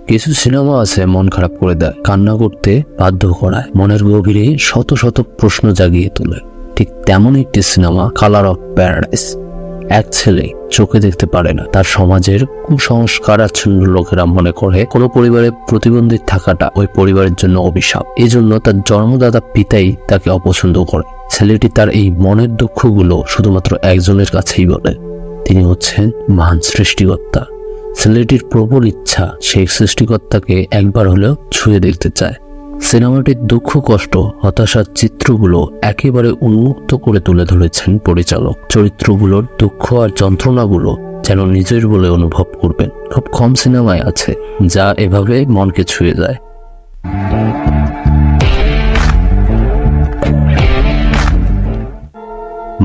কিছু সিনেমা আছে মন খারাপ করে দেয়, কান্না করতে বাধ্য করায়, মনের গভীরে শত শত প্রশ্ন জাগিয়ে তোলে। ঠিক তেমন একটি সিনেমা কালার অফ প্যারাডাইস। এক ছেলে চোখে দেখতে পারে না, তার সমাজের কুসংস্কারাচ্ছন্ন লোকেরা মনে করে কোনো পরিবারে প্রতিবন্ধী থাকাটা ওই পরিবারের জন্য অভিশাপ। এজন্য তার জন্মদাতা পিতাই তাকে অপছন্দ করে। ছেলেটি তার এই মনের দুঃখগুলো শুধুমাত্র একজনের কাছেই বলে, তিনি হচ্ছেন মহান সৃষ্টিকর্তা। ছেলেটির প্রবল ইচ্ছা সেই সৃষ্টিকর্তাকে একবার হলেও ছুঁয়ে দেখতে চায়। সিনেমাটির দুঃখ, কষ্ট, হতাশার চিত্রগুলো একেবারে উন্মুক্ত করে তুলে ধরেছেন পরিচালক। চরিত্রগুলোর দুঃখ আর যন্ত্রণাগুলো যেন নিজের বলে অনুভব করবেন। খুব কম সিনেমায় আছে যা এভাবে মনকে ছুঁয়ে যায়।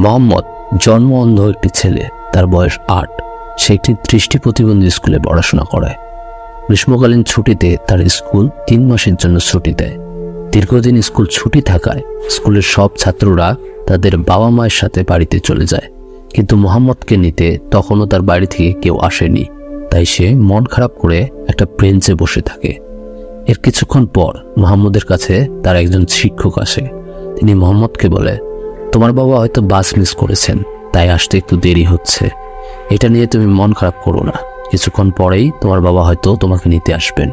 মোহাম্মদ জন্ম অন্ধ একটি ছেলে, তার বয়স 8। সে একটি দৃষ্টি প্রতিবন্ধী স্কুলে পড়াশোনা করায়। গ্রীষ্মকালীন ছুটিতে তার স্কুল 3 মাসের জন্য ছুটি দেয়। দীর্ঘদিন স্কুল ছুটি থাকায় স্কুলের সব ছাত্ররা তাদের বাবা মায়ের সাথে বাড়িতে চলে যায়, কিন্তু মোহাম্মদকে নিতে তখনও তার বাড়ি থেকে কেউ আসেনি। তাই সে মন খারাপ করে একটা বেঞ্চে বসে থাকে। এর কিছুক্ষণ পর মোহাম্মদের কাছে তার একজন শিক্ষক আসে। তিনি মোহাম্মদকে বলে, তোমার বাবা হয়তো বাস মিস করেছেন, তাই আসতে একটু দেরি হচ্ছে। এটা নিয়ে তুমি মন খারাপ করো না, কিছুক্ষণ পরেই তোমার বাবা হয়তো তোমাকে নিতে আসবেন।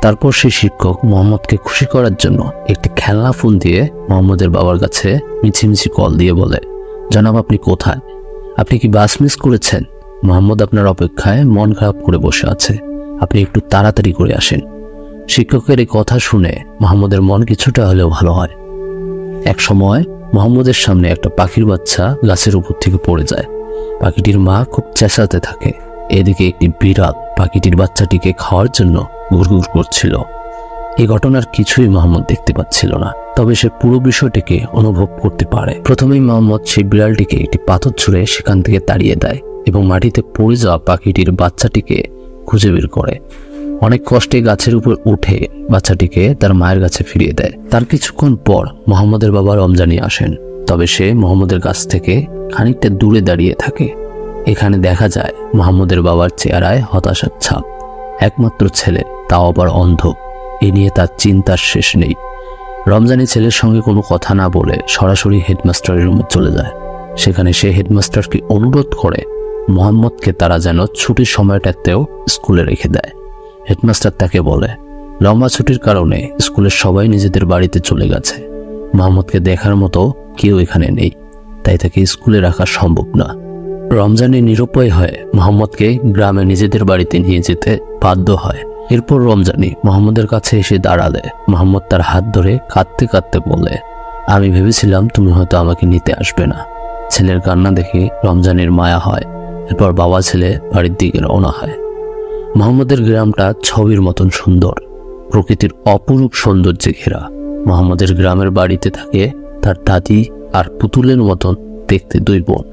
তারপর সেই শিক্ষক মোহাম্মদকে খুশি করার জন্য একটি খেলনা ফোন দিয়ে মোহাম্মদের বাবার কাছে মিছিমিছি কল দিয়ে বলে, জনাব আপনি কোথায়? আপনি কি বাস মিস করেছেন? মোহাম্মদ আপনার অপেক্ষায় মন খারাপ করে বসে আছে, আপনি একটু তাড়াতাড়ি করে আসেন। শিক্ষকের এই কথা শুনে মোহাম্মদের মন কিছুটা হলেও ভালো হয়। এক সময় মোহাম্মদের সামনে একটা পাখির বাচ্চা গাছের উপর থেকে পড়ে যায়। পাখিটির মা খুব চেঁচাতে থাকে। এদিকে একটি বিড়াল পাখিটির বাচ্চাটিকে খাওয়ার জন্য ঘুরঘুর করছিল। এই ঘটনার কিছুই মোহাম্মদ দেখতে পাচ্ছিল না, তবে সে পুরো বিষয়টিকে অনুভব করতে পারে। প্রথমেই মোহাম্মদ সেই বিড়ালটিকে একটি পাথর ছুঁড়ে সেখান থেকে তাড়িয়ে দেয় এবং মাটিতে পড়ে যাওয়া পাখিটির বাচ্চাটিকে খুঁজে বের করে। অনেক কষ্টে গাছের উপর উঠে বাচ্চাটিকে তার মায়ের কাছে ফিরিয়ে দেয়। তার কিছুক্ষণ পর মোহাম্মদের বাবা রমজানি আসেন, তবে সে মোহাম্মদের কাছ থেকে খানিকটা দূরে দাঁড়িয়ে থাকে। এখানে দেখা যায় মোহাম্মদের বাবার চেহারায় হতাশার ছাপ। একমাত্র ছেলে, তাও আবার অন্ধ, এ নিয়ে তার চিন্তার শেষ নেই। রমজানি ছেলের সঙ্গে কোনো কথা না বলে সরাসরি হেডমাস্টারের রুমে চলে যায়। সেখানে সে হেডমাস্টারকে অনুরোধ করে মোহাম্মদকে তারা যেন ছুটির সময়টাতেও স্কুলে রেখে দেয়। হেডমাস্টার তাকে বলে, লম্বা ছুটির কারণে স্কুলের সবাই নিজেদের বাড়িতে চলে গেছে, মোহাম্মদকে দেখার মতো কেউ এখানে নেই, তাই তাকে স্কুলে রাখা সম্ভব না। রমজানি নিরুপায় হয়ে মোহাম্মদকে গ্রামে নিজেদের বাড়িতে নিয়ে যেতে বাধ্য হয়। এরপর রমজানি মোহাম্মদের কাছে এসে দাঁড়ালে মোহাম্মদ তার হাত ধরে কাঁদতে কাঁদতে বলে, আমি ভেবেছিলাম তুমি হয়তো আমাকে নিতে আসবে না। ছেলের কান্না দেখে রমজানির মায়া হয়। এরপর বাবা ছেলে বাড়ির দিকে রওনা হয়। মোহাম্মদের গ্রামটা ছবির মতন সুন্দর, প্রকৃতির অপরূপ সৌন্দর্যে ঘেরা। মোহাম্মদের গ্রামের বাড়িতে থাকে তার দাদি আর পুতুলের মতন দেখতে 2 বোন।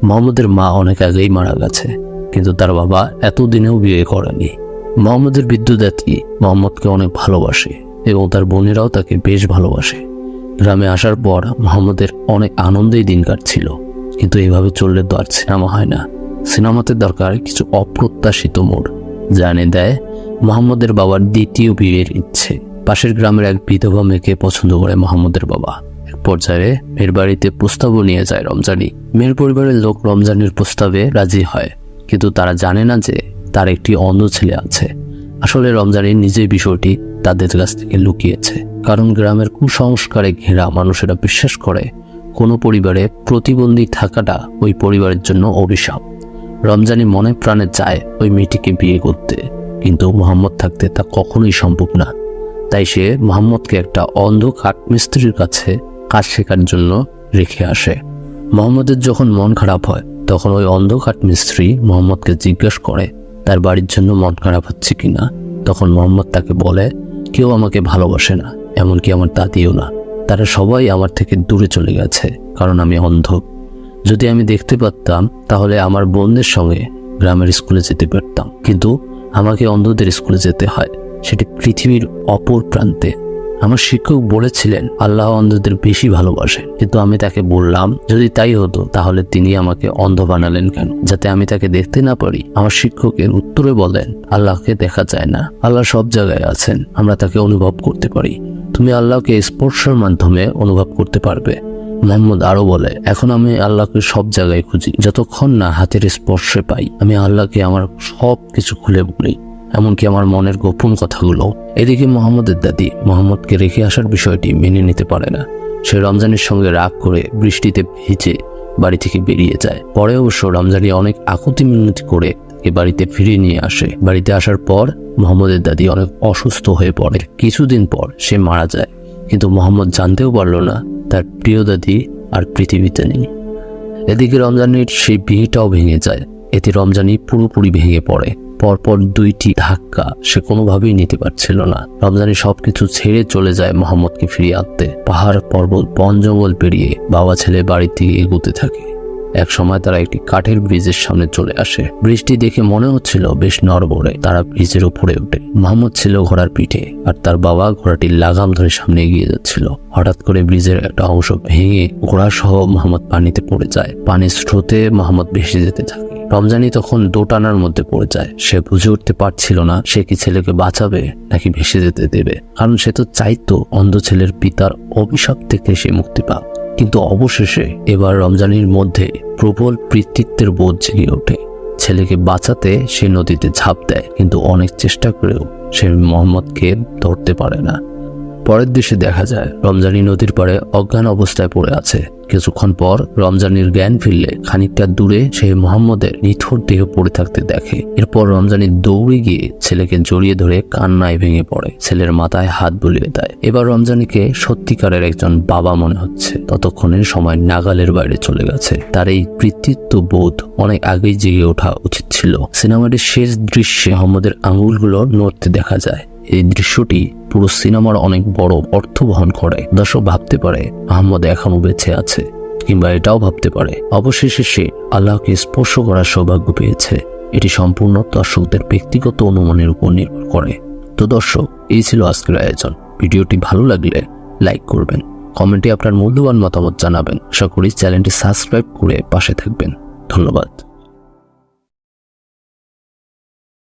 মোহাম্মদের মা অনেক আগেই মারা গেছে, কিন্তু তার বাবা এতদিনেও বিয়ে করেনি। মোহাম্মদের বিদ্যুদাতি মোহাম্মদকে অনেক ভালোবাসে এবং তার বোনেরাও তাকে বেশ ভালোবাসে। গ্রামে আসার পর মোহাম্মদের অনেক আনন্দেই দিন কাটছিল, কিন্তু এইভাবে চললে তো আর সিনেমা হয় না। সিনেমাতে দরকার কিছু অপ্রত্যাশিত মোড়, যা এনে দেয় মোহাম্মদের বাবার দ্বিতীয় বিয়ের ইচ্ছে। পাশের গ্রামের এক বিধবা মেয়েকে পছন্দ করে মোহাম্মদের বাবা। এক পর্যায়ে মেয়ের বাড়িতে প্রস্তাবও নিয়ে যায় রমজানি। মেয়ের পরিবারের লোক রমজানির প্রস্তাবে রাজি হয়, কিন্তু তারা জানে না যে তার একটি অন্ধ ছেলে আছে। আসলে রমজানি নিজেই বিষয়টি তাদের কাছ থেকে লুকিয়েছে, কারণ গ্রামের কুসংস্কারে ঘেরা মানুষেরা বিশ্বাস করে কোনো পরিবারে প্রতিবন্ধী থাকাটা ওই পরিবারের জন্য অভিশাপ। রমজানি মনে প্রাণে চায় ওই মেয়েটিকে বিয়ে করতে, কিন্তু মোহাম্মদ থাকতে তা কখনোই সম্ভব না। তাই সে মোহাম্মদকে একটা অন্ধ কাঠমিস্ত্রির কাছে কাজ শেখার জন্য রেখে আসে। মোহাম্মদের যখন মন খারাপ হয়, তখন ওই অন্ধ কাঠমিস্ত্রি মোহাম্মদকে জিজ্ঞাসা করে তার বাড়ির জন্য মন খারাপ হচ্ছে কিনা। তখন মোহাম্মদ তাকে বলে, কেউ আমাকে ভালোবাসে না, এমনকি আমার দাদিও না। তারা সবাই আমার থেকে দূরে চলে গেছে, কারণ আমি অন্ধ। যদি আমি দেখতে পারতাম তাহলে আমার বোনদের সঙ্গে গ্রামের স্কুলে যেতে পারতাম, কিন্তু আমাকে অন্ধদের স্কুলে যেতে হয়, সেটি পৃথিবীর অপর প্রান্তে। আমার শিক্ষক বলেছিলেন আল্লাহ অন্ধদের বেশি ভালোবাসেন, কিন্তু আমি তাকে বললাম যদি তাই হতো তাহলে তিনি আমাকে অন্ধ বানালেন কেন, যাতে আমি তাকে দেখতে না পারি? আমার শিক্ষকের উত্তরে বলেন আল্লাহকে দেখা যায় না, আল্লাহ সব জায়গায় আছেন, আমরা তাকে অনুভব করতে পারি। তুমি আল্লাহকে স্পর্শের মাধ্যমে অনুভব করতে পারবে। মোহাম্মদ আরো বলে, এখন আমি আল্লাহকে সব জায়গায় খুঁজি, যতক্ষণ না হাতের স্পর্শে পাই আমি আল্লাহকে আমার সব কিছু খুলে বলি, এমনকি আমার মনের গোপন কথাগুলো। এদিকে মোহাম্মদের দাদি মোহাম্মদকে রেখে আসার বিষয়টি মেনে নিতে পারে না। সে রমজানের সঙ্গে রাগ করে বৃষ্টিতে ভিজে বাড়ি থেকে বেরিয়ে যায়। পরে অবশ্য রমজানি অনেক আকুতি মিনতি করে তাকে বাড়িতে ফিরিয়ে নিয়ে আসে। বাড়িতে আসার পর মোহাম্মদের দাদি অনেক অসুস্থ হয়ে পড়ে। কিছুদিন পর সে মারা যায়, কিন্তু মোহাম্মদ জানতেও পারল না তার প্রিয় দাদি আর পৃথিবীতে নেই। এদিকে রমজানির সেই বিয়েটাও ভেঙে যায়। এতে রমজানি পুরোপুরি ভেঙে পড়ে। পরপর 2টি ধাক্কা সে কোনোভাবেই নিতে পারছিল না। রমজানি সবকিছু ছেড়ে চলে যায় মোহাম্মদকে ফিরিয়ে আনতে। পাহাড় পর্বত বন জঙ্গল পেরিয়ে বাবা ছেলে বাড়ির দিকে এগোতে থাকে। এক সময় তারা একটি কাঠের ব্রিজের সামনে চলে আসে। ব্রিজটি দেখে মনে হচ্ছিল বেশ নড়বড়ে। তারা ব্রিজের উপরে ওঠে। মোহাম্মদ ছিল ঘোড়ার পিঠে আর তার বাবা ঘোড়াটির লাগাম ধরে সামনে এগিয়ে যাচ্ছিল। হঠাৎ করে ব্রিজের একটা অংশ ভেঙে ঘোড়া সহ মোহাম্মদ পানিতে পড়ে যায়। পানির স্রোতে মোহাম্মদ ভেসে যেতে থাকে। রমজানি তখন দোটানার মধ্যে পড়ে যায়। সে বুঝে উঠতে পারছিল না সে কি ছেলেকে বাঁচাবে নাকি ভেসে যেতে দেবে, কারণ সে তো চাইতো অন্ধ ছেলের পিতার অভিশাপ থেকে সে মুক্তি পাক। কিন্তু অবশেষে এবার রমজানির মধ্যে প্রবল পিতৃত্বের বোধ জেগে ওঠে। ছেলেকে বাঁচাতে সে নদীতে ঝাঁপ দেয়, কিন্তু অনেক চেষ্টা করেও সে মোহাম্মদকে ধরতে পারে না। পরের দৃশ্যে দেখা যায় রমজানি নদীর পাড়ে অজ্ঞান অবস্থায় পড়ে আছে। কিছুক্ষণ পর রমজানির জ্ঞান ফিরলে খানিকটা দূরে সে মোহাম্মদের নিথর দেহ পড়ে থাকতে দেখে। এরপর রমজানি দৌড়ে গিয়ে ছেলেকে জড়িয়ে ধরে কান্নায় ভেঙে পড়ে। ছেলের মাথায় হাত বুলিয়ে দেয়। এবার রমজানিকে সত্যিকারের একজন বাবা মনে হচ্ছে। ততক্ষণের সময় নাগালের বাইরে চলে গেছে। তার এই পিতৃত্ব বোধ অনেক আগেই জেগে ওঠা উচিত ছিল। সিনেমাটির শেষ দৃশ্যে মোহাম্মদের আঙুলগুলো নড়তে দেখা যায়। এই দৃশ্যটি পুরো সিনেমার অনেক বড় অর্থ বহন করে। দর্শক ভাবতে পারে আহমদ এখনো বেঁচে আছে, কিংবা এটাও ভাবতে পারে অবশেষে সে আল্লাহকে স্পর্শ করার সৌভাগ্য পেয়েছে। এটি সম্পূর্ণ দর্শকদের ব্যক্তিগত অনুমানের উপর নির্ভর করে। তো দর্শক, এই ছিল আজকের আয়োজন। ভিডিওটি ভালো লাগলে লাইক করবেন, কমেন্টে আপনার মূল্যবান মতামত জানাবেন। আশা করি চ্যানেলটি সাবস্ক্রাইব করে পাশে থাকবেন। ধন্যবাদ।